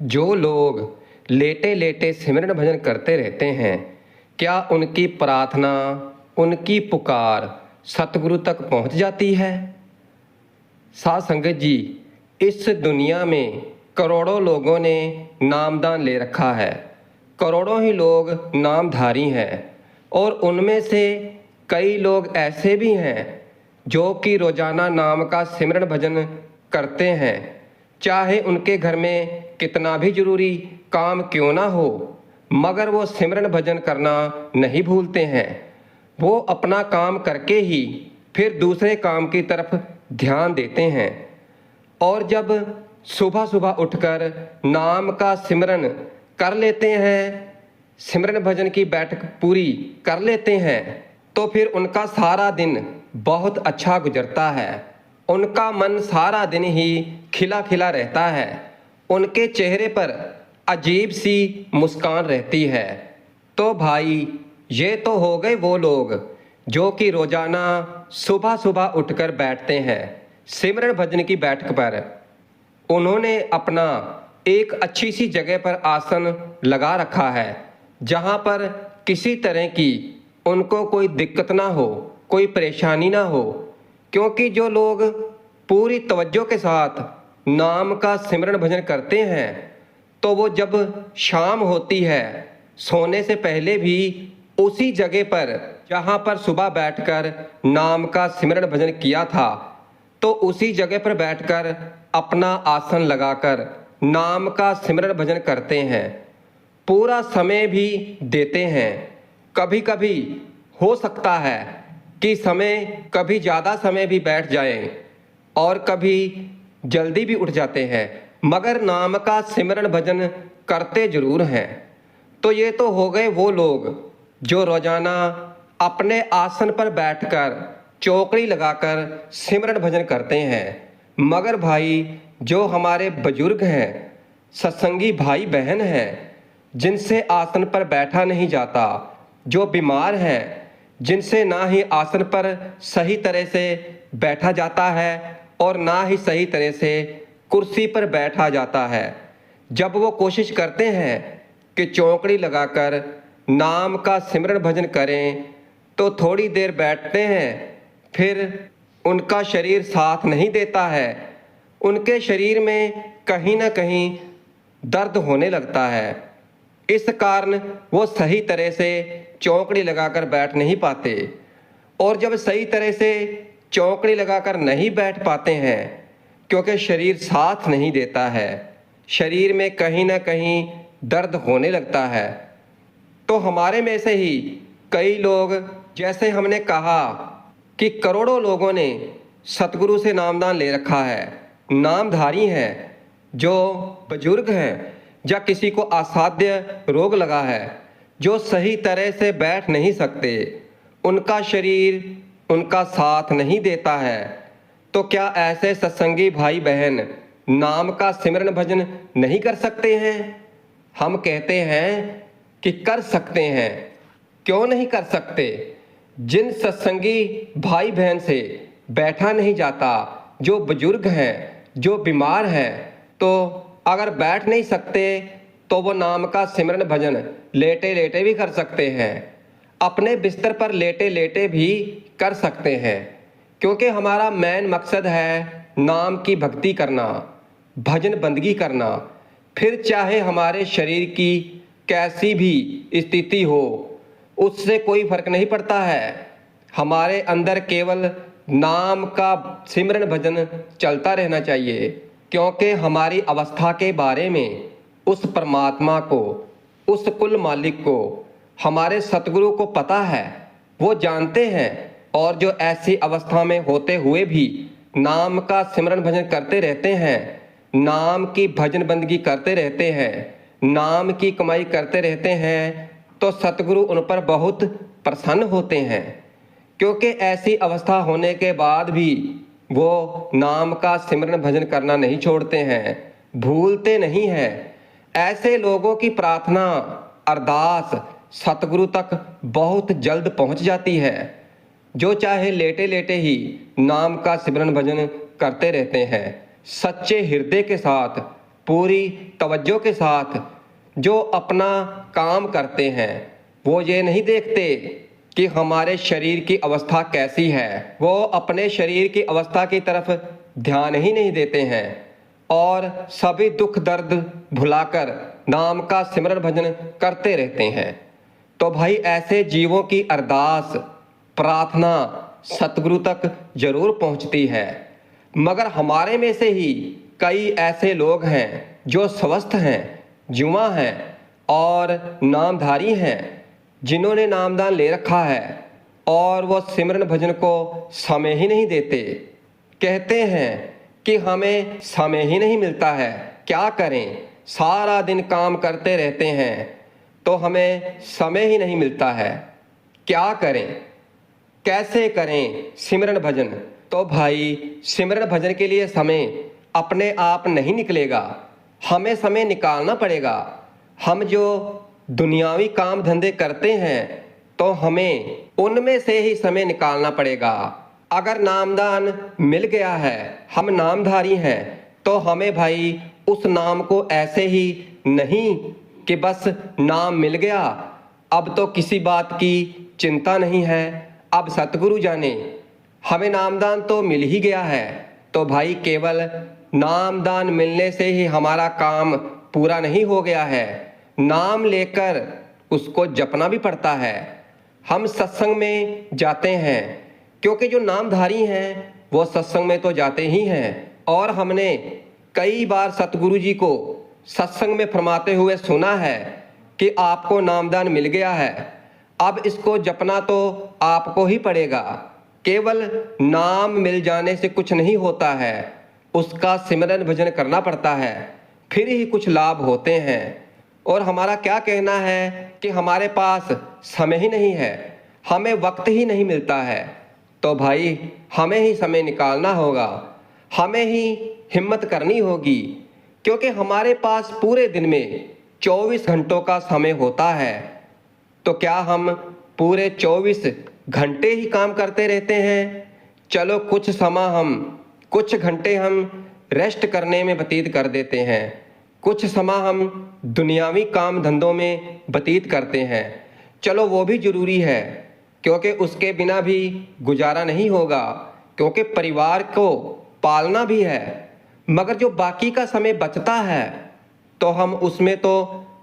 जो लोग लेटे लेटे सिमरन भजन करते रहते हैं, क्या उनकी प्रार्थना, उनकी पुकार सतगुरु तक पहुंच जाती है? साध संगत जी, इस दुनिया में करोड़ों लोगों ने नामदान ले रखा है। करोड़ों ही लोग नामधारी हैं और उनमें से कई लोग ऐसे भी हैं जो कि रोजाना नाम का सिमरन भजन करते हैं, चाहे उनके घर में कितना भी जरूरी काम क्यों ना हो, मगर वो सिमरन भजन करना नहीं भूलते हैं। वो अपना काम करके ही फिर दूसरे काम की तरफ ध्यान देते हैं। और जब सुबह सुबह उठकर नाम का सिमरन कर लेते हैं, सिमरन भजन की बैठक पूरी कर लेते हैं, तो फिर उनका सारा दिन बहुत अच्छा गुजरता है। उनका मन सारा दिन ही खिला खिला रहता है। उनके चेहरे पर अजीब सी मुस्कान रहती है। तो भाई, ये तो हो गए वो लोग जो कि रोजाना सुबह सुबह उठकर बैठते हैं सिमरन भजन की बैठक पर। उन्होंने अपना एक अच्छी सी जगह पर आसन लगा रखा है, जहाँ पर किसी तरह की उनको कोई दिक्कत ना हो, कोई परेशानी ना हो। क्योंकि जो लोग पूरी तवज्जो के साथ नाम का सिमरन भजन करते हैं, तो वो जब शाम होती है, सोने से पहले भी उसी जगह पर जहाँ पर सुबह बैठकर नाम का सिमरन भजन किया था, तो उसी जगह पर बैठकर अपना आसन लगाकर नाम का सिमरन भजन करते हैं। पूरा समय भी देते हैं। कभी कभी हो सकता है कि समय कभी ज़्यादा समय भी बैठ जाए और कभी जल्दी भी उठ जाते हैं, मगर नाम का सिमरन भजन करते जरूर हैं। तो ये तो हो गए वो लोग जो रोजाना अपने आसन पर बैठकर चौकड़ी लगाकर सिमरन भजन करते हैं। मगर भाई, जो हमारे बुजुर्ग हैं, सत्संगी भाई बहन हैं, जिनसे आसन पर बैठा नहीं जाता, जो बीमार हैं, जिनसे ना ही आसन पर सही तरह से बैठा जाता है और ना ही सही तरह से कुर्सी पर बैठा जाता है, जब वो कोशिश करते हैं कि चौकड़ी लगाकर नाम का सिमरन भजन करें, तो थोड़ी देर बैठते हैं, फिर उनका शरीर साथ नहीं देता है। उनके शरीर में कहीं ना कहीं दर्द होने लगता है। इस कारण वो सही तरह से चौकड़ी लगाकर बैठ नहीं पाते। और जब सही तरह से चौकड़ी लगाकर नहीं बैठ पाते हैं, क्योंकि शरीर साथ नहीं देता है, शरीर में कहीं ना कहीं दर्द होने लगता है, तो हमारे में से ही कई लोग, जैसे हमने कहा कि करोड़ों लोगों ने सतगुरु से नामदान ले रखा है, नामधारी हैं, जो बुजुर्ग हैं, या किसी को असाध्य रोग लगा है, जो सही तरह से बैठ नहीं सकते, उनका शरीर उनका साथ नहीं देता है, तो क्या ऐसे सत्संगी भाई बहन नाम का सिमरन भजन नहीं कर सकते हैं? हम कहते हैं कि कर सकते हैं। क्यों नहीं कर सकते? जिन सत्संगी भाई बहन से बैठा नहीं जाता, जो बुजुर्ग हैं, जो बीमार हैं, तो अगर बैठ नहीं सकते तो वो नाम का सिमरन भजन लेटे लेटे भी कर सकते हैं, अपने बिस्तर पर लेटे लेटे भी कर सकते हैं। क्योंकि हमारा मेन मकसद है नाम की भक्ति करना, भजन बंदगी करना। फिर चाहे हमारे शरीर की कैसी भी स्थिति हो, उससे कोई फर्क नहीं पड़ता है। हमारे अंदर केवल नाम का सिमरन भजन चलता रहना चाहिए, क्योंकि हमारी अवस्था के बारे में उस परमात्मा को, उस कुल मालिक को, हमारे सतगुरु को पता है। वो जानते हैं। और जो ऐसी अवस्था में होते हुए भी नाम का सिमरन भजन करते रहते हैं, नाम की भजन बंदगी करते रहते हैं, नाम की कमाई करते रहते हैं, तो सतगुरु उन पर बहुत प्रसन्न होते हैं। क्योंकि ऐसी अवस्था होने के बाद भी वो नाम का सिमरन भजन करना नहीं छोड़ते हैं, भूलते नहीं हैं। ऐसे लोगों की प्रार्थना, अरदास सतगुरु तक बहुत जल्द पहुंच जाती है, जो चाहे लेटे लेटे ही नाम का सिमरन भजन करते रहते हैं, सच्चे हृदय के साथ पूरी तवज्जो के साथ जो अपना काम करते हैं, वो ये नहीं देखते कि हमारे शरीर की अवस्था कैसी है, वो अपने शरीर की अवस्था की तरफ ध्यान ही नहीं देते हैं और सभी दुख दर्द भुलाकर नाम का सिमरन भजन करते रहते हैं। तो भाई ऐसे जीवों की अरदास प्रार्थना सतगुरु तक जरूर पहुंचती है, मगर हमारे में से ही कई ऐसे लोग हैं जो स्वस्थ हैं, जुआ हैं और नामधारी हैं, जिन्होंने नामदान ले रखा है और वो सिमरन भजन को समय ही नहीं देते। कहते हैं कि हमें समय ही नहीं मिलता है, क्या करें, सारा दिन काम करते रहते हैं तो हमें समय ही नहीं मिलता है, क्या करें, कैसे करें सिमरन भजन। तो भाई सिमरन भजन के लिए समय अपने आप नहीं निकलेगा, हमें समय निकालना पड़ेगा। हम जो दुनियावी काम धंधे करते हैं तो हमें उनमें से ही समय निकालना पड़ेगा। अगर नामदान मिल गया है, हम नामधारी हैं, तो हमें भाई उस नाम को ऐसे ही नहीं कि बस नाम मिल गया, अब तो किसी बात की चिंता नहीं है, अब सतगुरु जाने हमें नामदान तो मिल ही गया है, तो भाई केवल नामदान मिलने से ही हमारा काम पूरा नहीं हो गया है, नाम लेकर उसको जपना भी पड़ता है। हम सत्संग में जाते हैं क्योंकि जो नामधारी हैं वो सत्संग में तो जाते ही हैं, और हमने कई बार सतगुरु जी को सत्संग में फरमाते हुए सुना है कि आपको नामदान मिल गया है, अब इसको जपना तो आपको ही पड़ेगा। केवल नाम मिल जाने से कुछ नहीं होता है, उसका सिमरन भजन करना पड़ता है, फिर ही कुछ लाभ होते हैं। और हमारा क्या कहना है कि हमारे पास समय ही नहीं है, हमें वक्त ही नहीं मिलता है, तो भाई हमें ही समय निकालना होगा, हमें ही हिम्मत करनी होगी, क्योंकि हमारे पास पूरे दिन में 24 घंटों का समय होता है। तो क्या हम पूरे 24 घंटे ही काम करते रहते हैं? चलो कुछ घंटे हम रेस्ट करने में व्यतीत कर देते हैं, कुछ समय हम दुनियावी काम धंधों में व्यतीत करते हैं, चलो वो भी ज़रूरी है, क्योंकि उसके बिना भी गुजारा नहीं होगा, क्योंकि परिवार को पालना भी है। मगर जो बाकी का समय बचता है तो हम उसमें तो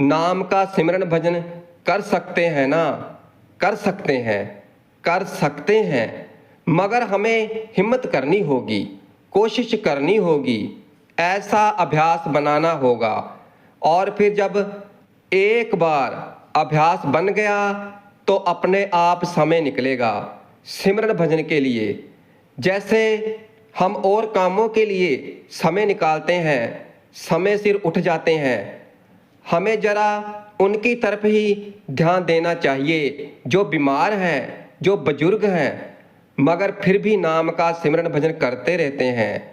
नाम का सिमरन भजन कर सकते हैं ना, कर सकते हैं, मगर हमें हिम्मत करनी होगी, कोशिश करनी होगी, ऐसा अभ्यास बनाना होगा। और फिर जब एक बार अभ्यास बन गया तो अपने आप समय निकलेगा सिमरन भजन के लिए। जैसे हम और कामों के लिए समय निकालते हैं, समय सिर उठ जाते हैं, हमें जरा उनकी तरफ ही ध्यान देना चाहिए जो बीमार हैं, जो बुजुर्ग हैं, मगर फिर भी नाम का सिमरन भजन करते रहते हैं।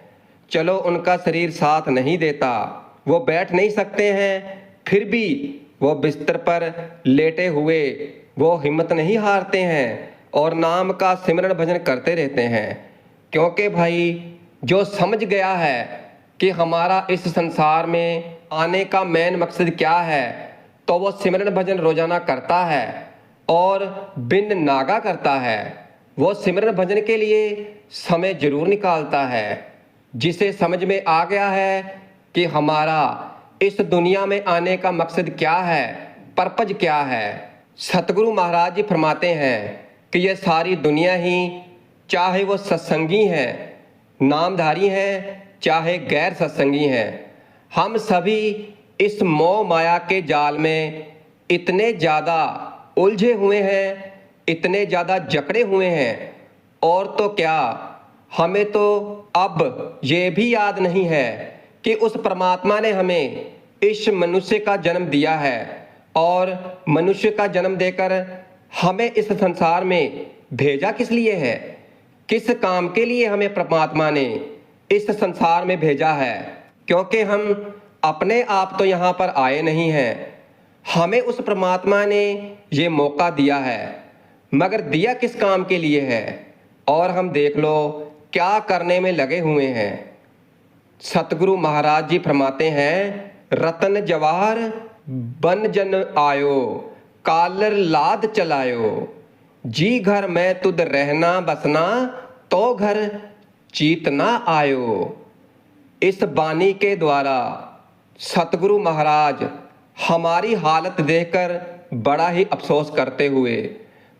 चलो उनका शरीर साथ नहीं देता, वो बैठ नहीं सकते हैं, फिर भी वो बिस्तर पर लेटे हुए वो हिम्मत नहीं हारते हैं और नाम का सिमरन भजन करते रहते हैं। क्योंकि भाई जो समझ गया है कि हमारा इस संसार में आने का मेन मकसद क्या है, तो वो सिमरन भजन रोजाना करता है और बिन नागा करता है। वो सिमरन भजन के लिए समय जरूर निकालता है। जिसे समझ में आ गया है कि हमारा इस दुनिया में आने का मकसद क्या है, पर्पज क्या है, सतगुरु महाराज जी फरमाते हैं कि ये सारी दुनिया ही, चाहे वो सत्संगी हैं, नामधारी हैं, चाहे गैर सत्संगी हैं, हम सभी इस मोह माया के जाल में इतने ज़्यादा उलझे हुए हैं, इतने ज़्यादा जकड़े हुए हैं, और तो क्या, हमें तो अब ये भी याद नहीं है कि उस परमात्मा ने हमें इस मनुष्य का जन्म दिया है और मनुष्य का जन्म देकर हमें इस संसार में भेजा किस लिए है, किस काम के लिए हमें परमात्मा ने इस संसार में भेजा है। क्योंकि हम अपने आप तो यहाँ पर आए नहीं हैं, हमें उस परमात्मा ने ये मौका दिया है, मगर दिया किस काम के लिए है, और हम देख लो क्या करने में लगे हुए हैं। सतगुरु महाराज जी फरमाते हैं, रतन जवाहर बन जन आयो, कालर लाद चलायो, जी घर में तुद रहना बसना, तो घर चीत ना आयो। इस बानी के द्वारा सतगुरु महाराज हमारी हालत देखकर बड़ा ही अफसोस करते हुए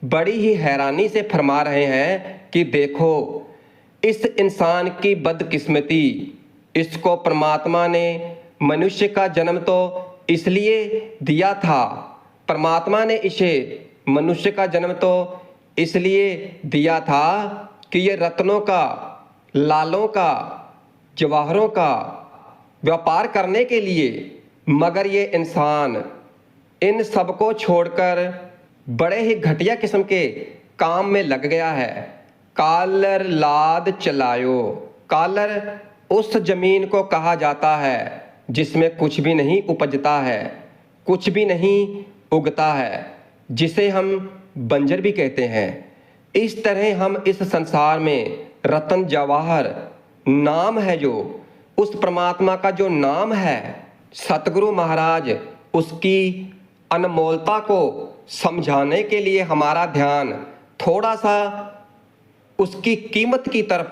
बड़ी ही हैरानी से फरमा रहे हैं कि देखो, इस इंसान की बदकिस्मती, इसको परमात्मा ने मनुष्य का जन्म तो इसलिए दिया था, परमात्मा ने इसे मनुष्य का जन्म तो इसलिए दिया था कि ये रत्नों का, लालों का, जवाहरों का व्यापार करने के लिए, मगर ये इंसान इन सब को छोड़कर बड़े ही घटिया किस्म के काम में लग गया है। कालर लाद चलायो, कालर उस जमीन को कहा जाता है जिसमें कुछ भी नहीं उपजता है, कुछ भी नहीं उगता है, जिसे हम बंजर भी कहते हैं। इस तरह हम इस संसार में रतन जवाहर नाम है, जो उस परमात्मा का जो नाम है, सतगुरु महाराज उसकी अनमोलता को समझाने के लिए हमारा ध्यान थोड़ा सा उसकी कीमत की तरफ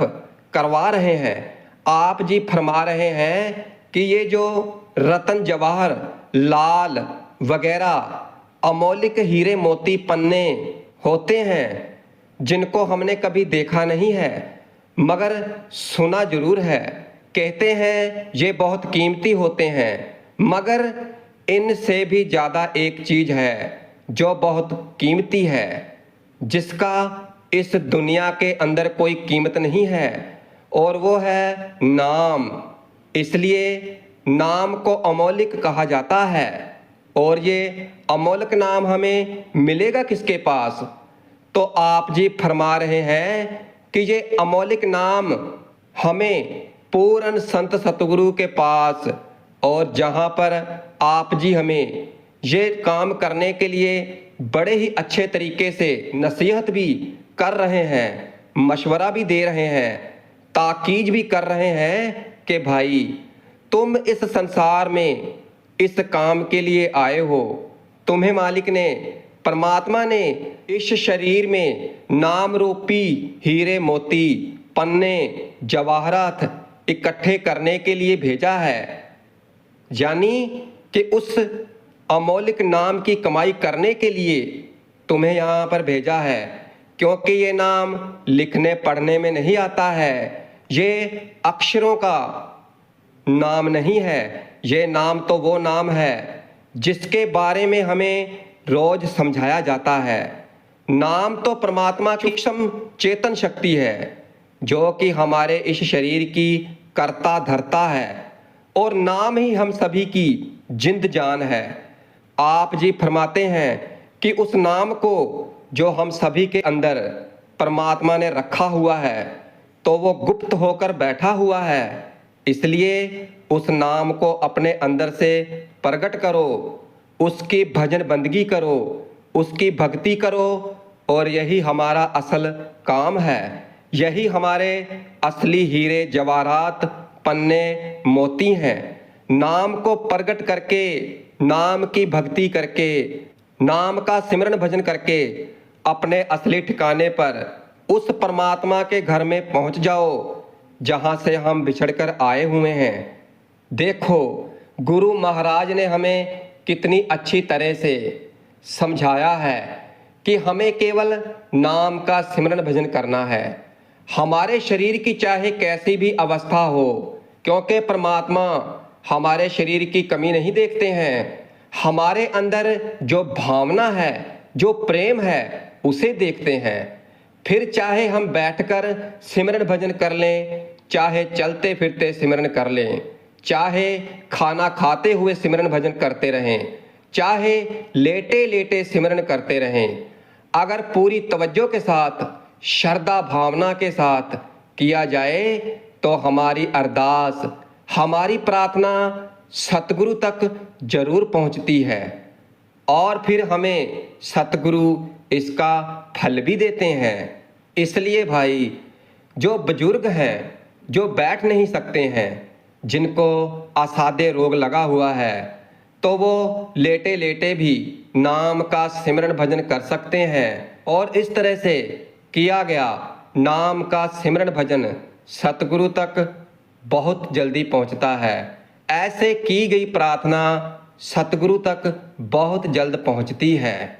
करवा रहे हैं। आप जी फरमा रहे हैं कि ये जो रतन जवाहर, लाल वगैरह अमौलिक हीरे मोती पन्ने होते हैं, जिनको हमने कभी देखा नहीं है मगर सुना जरूर है, कहते हैं ये बहुत कीमती होते हैं, मगर इनसे भी ज़्यादा एक चीज़ है जो बहुत कीमती है, जिसका इस दुनिया के अंदर कोई कीमत नहीं है, और वो है नाम। इसलिए नाम को अमौलिक कहा जाता है। और ये अमौलिक नाम हमें मिलेगा किसके पास? तो आप जी फरमा रहे हैं कि ये अमौलिक नाम हमें पूर्ण संत सतगुरु के पास, और जहाँ पर आप जी हमें ये काम करने के लिए बड़े ही अच्छे तरीके से नसीहत भी कर रहे हैं, मशवरा भी दे रहे हैं, ताकीज भी कर रहे हैं कि भाई तुम इस संसार में इस काम के लिए आए हो। तुम्हें मालिक ने, परमात्मा ने इस शरीर में नाम रूपी हीरे मोती पन्ने जवाहरात इकट्ठे करने के लिए भेजा है, यानी कि उस अमौलिक नाम की कमाई करने के लिए तुम्हें यहाँ पर भेजा है। क्योंकि ये नाम लिखने पढ़ने में नहीं आता है, ये अक्षरों का नाम नहीं है, ये नाम तो वो नाम है जिसके बारे में हमें रोज समझाया जाता है। नाम तो परमात्मा की सूक्ष्म चेतन शक्ति है, जो कि हमारे इस शरीर की कर्ता धर्ता है, और नाम ही हम सभी की जिंद जान है। आप जी फरमाते हैं कि उस नाम को जो हम सभी के अंदर परमात्मा ने रखा हुआ है, तो वो गुप्त होकर बैठा हुआ है, इसलिए उस नाम को अपने अंदर से प्रकट करो, उसकी भजन बंदगी करो, उसकी भक्ति करो, और यही हमारा असल काम है। यही हमारे असली हीरे जवाहरात पन्ने मोती हैं। नाम को प्रकट करके, नाम की भक्ति करके, नाम का सिमरन भजन करके अपने असली ठिकाने पर उस परमात्मा के घर में पहुंच जाओ जहां से हम बिछड़कर आए हुए हैं। देखो, गुरु महाराज ने हमें कितनी अच्छी तरह से समझाया है कि हमें केवल नाम का सिमरन भजन करना है। हमारे शरीर की चाहे कैसी भी अवस्था हो, क्योंकि परमात्मा हमारे शरीर की कमी नहीं देखते हैं, हमारे अंदर जो भावना है, जो प्रेम है, उसे देखते हैं। फिर चाहे हम बैठकर सिमरन भजन कर लें, चाहे चलते फिरते सिमरन कर लें, चाहे खाना खाते हुए सिमरन भजन करते रहें, चाहे लेटे लेटे सिमरन करते रहें, अगर पूरी तवज्जो के साथ, श्रद्धा भावना के साथ किया जाए तो हमारी अरदास, हमारी प्रार्थना सतगुरु तक जरूर पहुंचती है, और फिर हमें सतगुरु इसका फल भी देते हैं। इसलिए भाई, जो बुजुर्ग हैं, जो बैठ नहीं सकते हैं, जिनको असाध्य रोग लगा हुआ है, तो वो लेटे लेटे भी नाम का सिमरन भजन कर सकते हैं। और इस तरह से किया गया नाम का सिमरन भजन सतगुरु तक बहुत जल्दी पहुंचता है। ऐसे की गई प्रार्थना सतगुरु तक बहुत जल्द पहुंचती है।